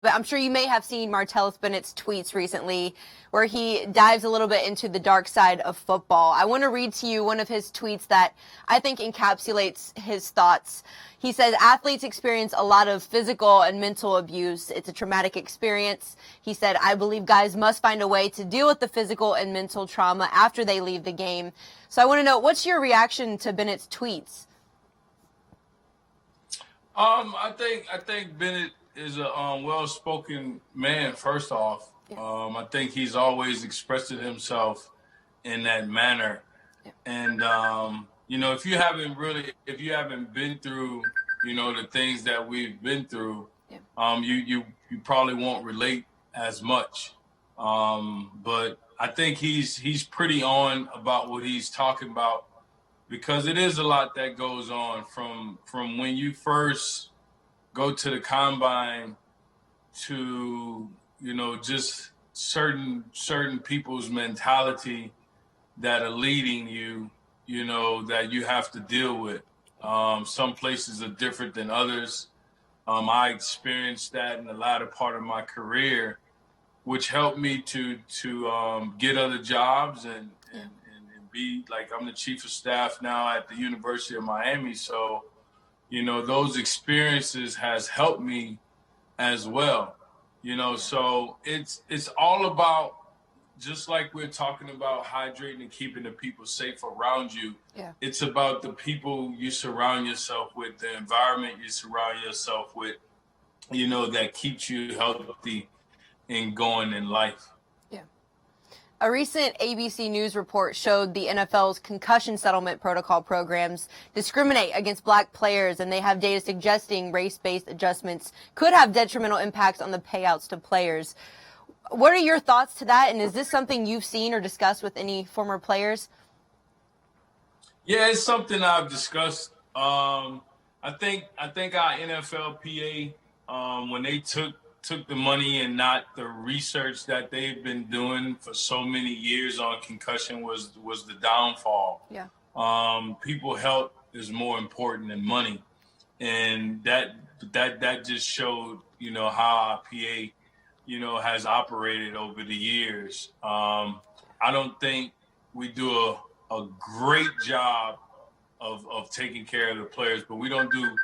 But I'm sure you may have seen Martellus Bennett's tweets recently where he dives a little bit into the dark side of football. I want to read to you one of his tweets that I think encapsulates his thoughts. He says, athletes experience a lot of physical and mental abuse. It's a traumatic experience. He said, I believe guys must find a way to deal with the physical and mental trauma after they leave the game. So I want to know, what's your reaction to Bennett's tweets? I think Bennett is a well-spoken man. First off, Yeah. I think he's always expressed himself in that manner. Yeah. And if you haven't been through, the things that we've been through, Yeah. you probably won't relate as much. But I think he's pretty on about what he's talking about, because it is a lot that goes on from when you first go to the combine to, just certain people's mentality that are leading you, that you have to deal with. Some places are different than others. I experienced that in the latter part of my career, which helped me to get other jobs and be, like, I'm the chief of staff now at the University of Miami. So, those experiences has helped me as well. So it's all about, just like we're talking about hydrating and keeping the people safe around you. Yeah. It's about the people you surround yourself with, the environment you surround yourself with, that keeps you healthy and going in life. Yeah. A recent ABC News report showed the NFL's concussion settlement protocol programs discriminate against black players, and they have data suggesting race-based adjustments could have detrimental impacts on the payouts to players. What are your thoughts to that, and is this something you've seen or discussed with any former players? Yeah, it's something I've discussed. I think our NFLPA, when they took the money and not the research that they've been doing for so many years on concussion, was the downfall. Yeah. People health is more important than money, and that just showed how our PA has operated over the years. I don't think we do a great job of taking care of the players, but we don't do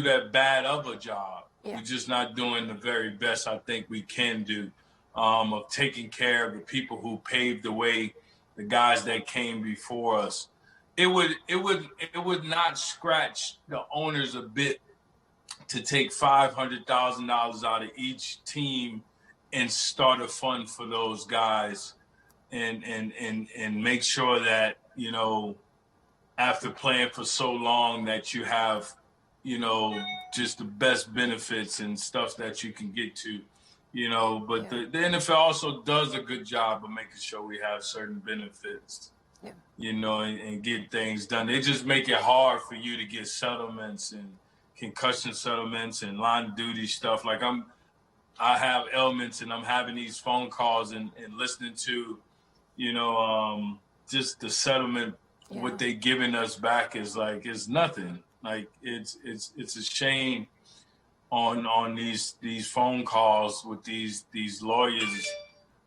that bad of a job. Yeah. We're just not doing the very best I think we can do, of taking care of the people who paved the way, the guys that came before us. It would not scratch the owners a bit to take $500,000 out of each team and start a fund for those guys, and make sure that, after playing for so long, that you have, just the best benefits and stuff that you can get to, but Yeah. the NFL also does a good job of making sure we have certain benefits, and get things done. They just make it hard for you to get settlements and concussion settlements and line of duty stuff. Like, I have ailments and I'm having these phone calls and listening to, just the settlement, what they giving us back is like, it's nothing. Like, it's a shame on these phone calls with these lawyers,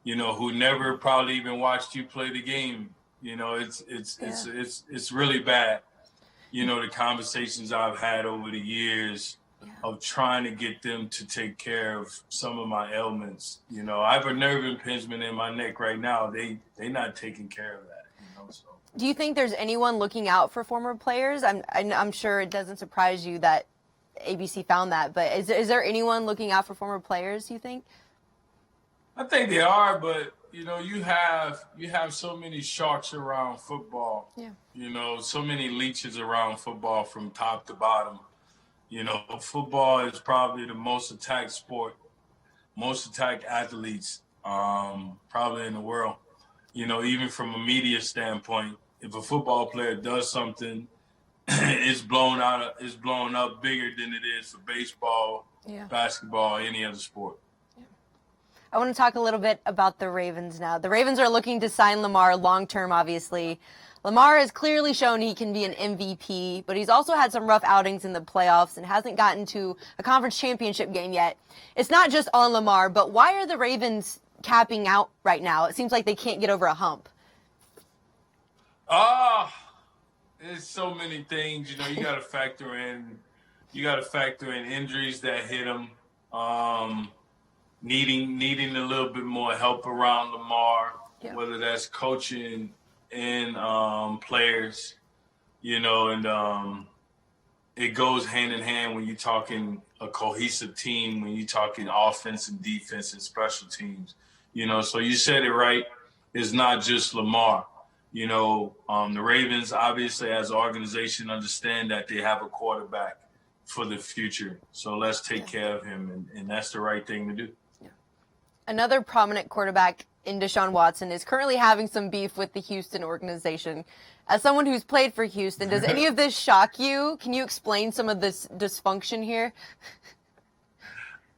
who never probably even watched you play the game. It's really bad. The conversations I've had over the years of trying to get them to take care of some of my ailments. I have a nerve impingement in my neck right now. They not taking care of that. So. Do you think there's anyone looking out for former players? I'm sure it doesn't surprise you that ABC found that, but is there anyone looking out for former players, you think? I think they are, but you have so many sharks around football. Yeah. So many leeches around football from top to bottom. Football is probably the most attacked sport, most attacked athletes, probably in the world. Even from a media standpoint, if a football player does something, it's blown up bigger than it is for baseball, basketball, any other sport. I want to talk a little bit about the Ravens now. The Ravens are looking to sign Lamar long-term, obviously. Lamar has clearly shown he can be an MVP, but he's also had some rough outings in the playoffs and hasn't gotten to a conference championship game yet. It's not just on Lamar, but why are the Ravens capping out right now? It seems like they can't get over a hump. There's so many things. You got to factor in. You got to factor in injuries that hit them, needing a little bit more help around Lamar, whether that's coaching and players, and it goes hand in hand when you're talking a cohesive team, when you're talking offense and defense and special teams. So you said it right. It's not just Lamar. The Ravens, obviously, as an organization, understand that they have a quarterback for the future. So let's take care of him, and that's the right thing to do. Another prominent quarterback in Deshaun Watson is currently having some beef with the Houston organization. As someone who's played for Houston, does any of this shock you? Can you explain some of this dysfunction here?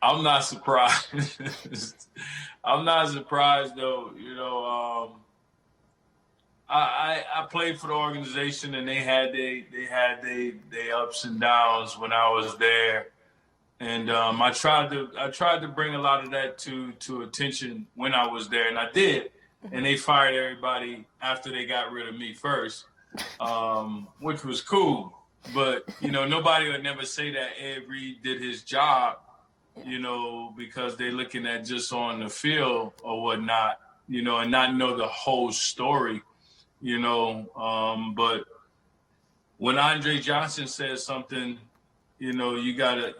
I'm not surprised. I'm not surprised, though. I played for the organization, and they had they ups and downs when I was there, and I tried to bring a lot of that to attention when I was there, and I did. And they fired everybody after they got rid of me first, which was cool. But nobody would never say that Ed Reed did his job, because they're looking at just on the field or whatnot, and not know the whole story. But when Andre Johnson says something, you gotta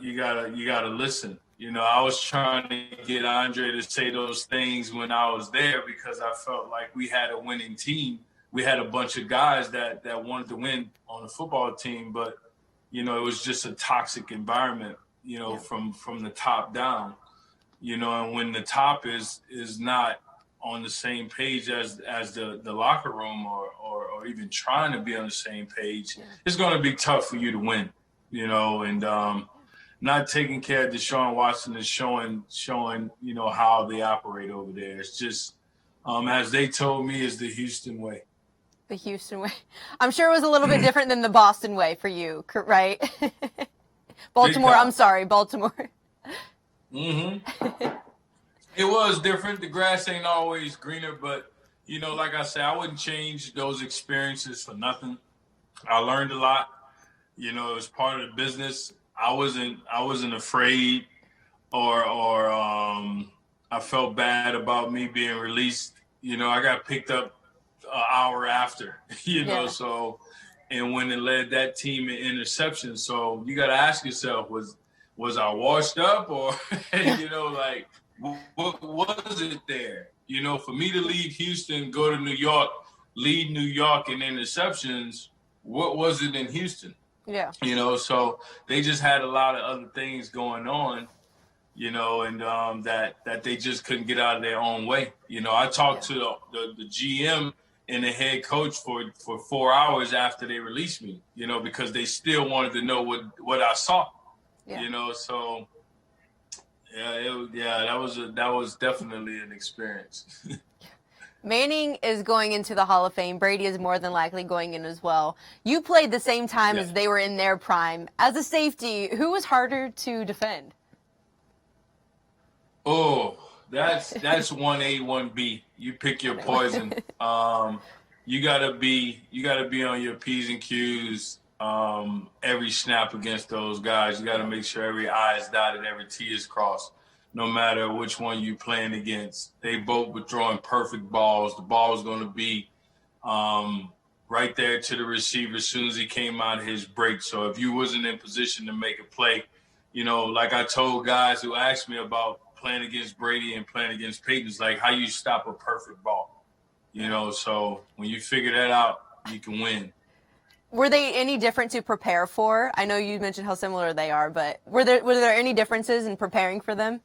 listen. I was trying to get Andre to say those things when I was there because I felt like we had a winning team. We had a bunch of guys that wanted to win on the football team, but it was just a toxic environment, from the top down, and when the top is not on the same page as the locker room or even trying to be on the same page, it's going to be tough for you to win, and not taking care of Deshaun Watson is showing, how they operate over there. It's just, as they told me, is the Houston way. The Houston way. I'm sure it was a little bit different than the Boston way for you, right? Baltimore. I'm sorry, Baltimore. Mm-hmm. It was different. The grass ain't always greener, but, like I said, I wouldn't change those experiences for nothing. I learned a lot. It was part of the business. I wasn't afraid or I felt bad about me being released. I got picked up an hour after, so, and when it led that team in interception. So you got to ask yourself, was I washed up or, what was it there? For me to leave Houston, go to New York, lead New York in interceptions, what was it in Houston? Yeah. So they just had a lot of other things going on, and that they just couldn't get out of their own way. I talked to the GM and the head coach for 4 hours after they released me, because they still wanted to know what I saw, so. That was definitely an experience. Manning is going into the Hall of Fame. Brady is more than likely going in as well. You played the same time as they were in their prime. As a safety, who was harder to defend? Oh, that's 1A, 1B. You pick your poison. You gotta be on your P's and Q's every snap against those guys. You gotta make sure every I is dotted, every T is crossed. No matter which one you're playing against, they both were throwing perfect balls. The ball was going to be right there to the receiver as soon as he came out of his break. So if you wasn't in position to make a play, like I told guys who asked me about playing against Brady and playing against Peyton, it's like how you stop a perfect ball. So when you figure that out, you can win. Were they any different to prepare for? I know you mentioned how similar they are, but were there any differences in preparing for them?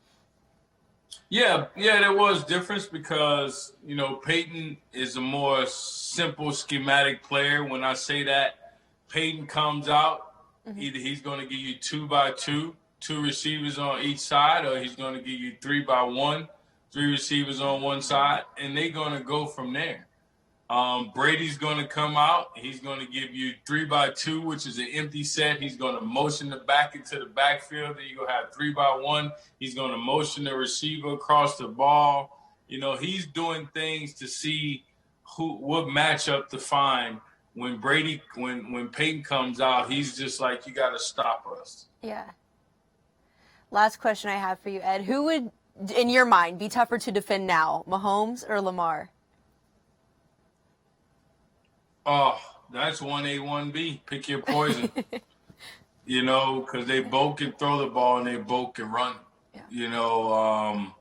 Yeah, there was difference because, Peyton is a more simple schematic player. When I say that, Peyton comes out, either he's going to give you 2x2, 2 receivers on each side, or he's going to give you 3x1, 3 receivers on one side, and they're going to go from there. Brady's going to come out. He's going to give you 3-by-2, which is an empty set. He's going to motion the back into the backfield. Then you're going to have 3-by-1. He's going to motion the receiver across the ball. You know, he's doing things to see what matchup to find. When Peyton comes out, he's just like, you got to stop us. Yeah. Last question I have for you, Ed. Who would, in your mind, be tougher to defend now, Mahomes or Lamar? Oh, that's 1A, 1B. Pick your poison. You know, because they both can throw the ball and they both can run. Yeah. You know,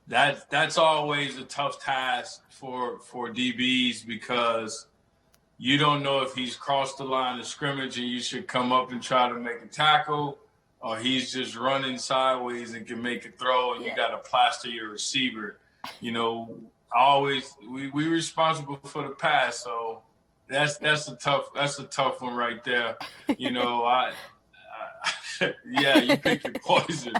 that's always a tough task for DBs, because you don't know if he's crossed the line of scrimmage and you should come up and try to make a tackle, or he's just running sideways and can make a throw and you got to plaster your receiver. You know, we responsible for the pass, so that's a tough one right there. You know, yeah, you pick your poison.